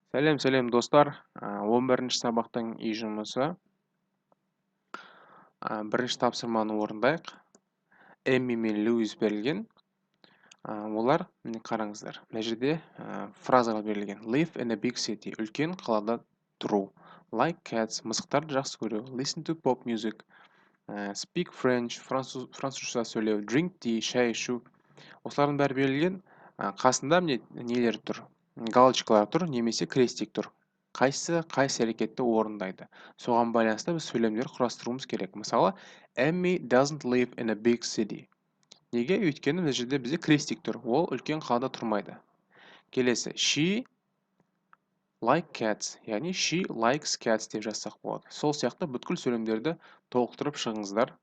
Сәлем достар. 11-ші сабақтың үй жұмысы. Бірінші тапсырманы орындайық. Эмми мен Луис берілген. Олар, міне қараңыздар. Мына жерде фразалар берілген. Live in a big city. Үлкен қалада тұру. Like cats. Мысықтарды жақсы көру. Listen to pop music. Speak French. Французша сөйлеу. Drink tea. Шай ішу. Осылардың бәрі берілген. Қасында міне нелер тұр. Галочкалар тұр, немесе крестик тұр. Қайсы әрекетті орындайды. Соған байланысты біз сөйлемдер құрастыруымыз керек. Мысалы, Emmy doesn't live in a big city. Неге? Өйткені мына жерде бізде крестик тұр. Ол үлкен қалада тұрмайды. Келесі, she like cats, яғни she likes cats деп жазсақ болады. Сол сияқты бүткіл сөйлемдерді толықтырып шығыңыздар.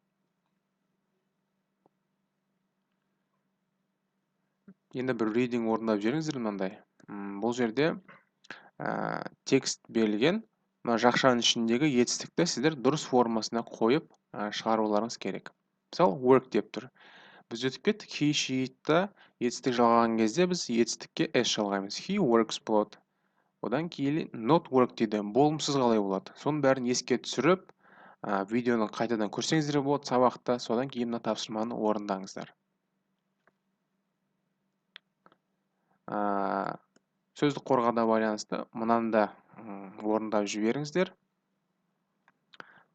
Енді бір reading орындап жіберіңіздер мынандай. Бұл жерде текст берілген. Мына жақшаның ішіндегі етістікті сіздер дұрыс формасына қойып шығаруларыңыз керек. Мысалы, work деп тұр. Біз өтіп кеттік, he, she-та етістік жалғаған кезде біз етістікке s жалғаймыз. He works болады. Одан кейін not work дейді. Болымсыз қалай болады? Соның бәрін еске түсіріп, видеоны қайтадан көрсеңіздер болады сабақта. Содан кейін мына тапсырманы орындаңыздар. Сөздік қорғауға байланысты мынаны орындап жіберіңіздер.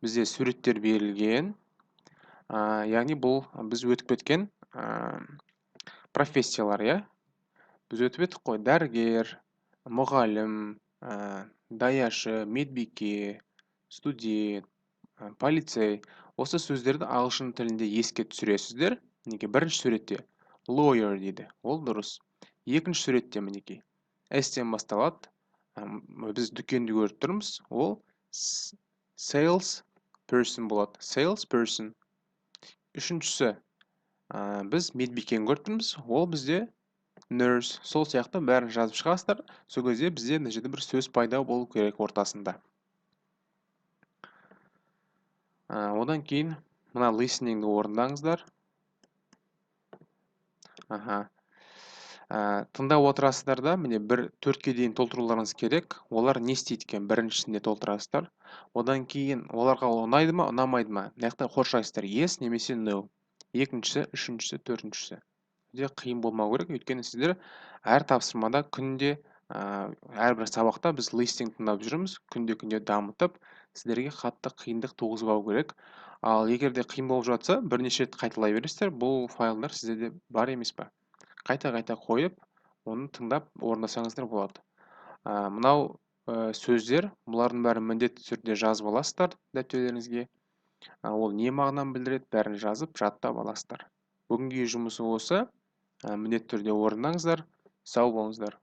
Бізде суреттер берілген. Яғни бұл біз өтіп кеткен профессиялар, иә? Біз өтіп еттік қой. Дәрігер, мұғалім, даяшы, медбике, студент, полицей. Осы сөздерді ағылшын тілінде еске түсіресіздер. Мінекей бірінші суретте lawyer дейді. Ол дұрыс. Екінші суретте мінекей S-тен басталады. Біз дүкенді көріп тұрмыз. Ол sales person болады. Sales person. Үшіншісі, біз медбикені көріп тұрмыз. Ол бізде nurse. Сол сияқты бәрін жазып шығасыздар. Сол кезде бізде мына жерде бір сөз пайда болу керек ортасында. Одан кейін мына listeningді орындаңыздар. Тыңдап отырасыздар да, міне 4-ке дейін толтыруларыңыз керек. Олар не істейді екен? Біріншісінде толтырасыздар. Одан кейін оларға ұнайды ма, ұнамайды ма? Мына қоршайсыздар yes немесе no. Екіншісі, үшіншісі, төртіншісі. Де қиын болмау керек, өйткені сіздер әр тапсырмада күнде, әрбір сабақта біз листинг тыңдап жүрміз, күнде дамытып, сіздерге қатты қиындық туғызбау керек. Ал егер де қиын болып жатса, бірнеше рет қайталай бересіздер, бұл файлдар сіздерде бар емес пе? Қайта қойып, оны тыңдап орындасаңыздар болады. Мынау сөздер, бұлардың бәрін міндетті түрде жазып аласыздар дәптерлеріңізге. Ол не мағынаны білдіреді, бәрін жазып, жаттап аласыздар. Бүгінгі жұмысы осы. Міндетті түрде орындаңыздар. Сау болыңыздар.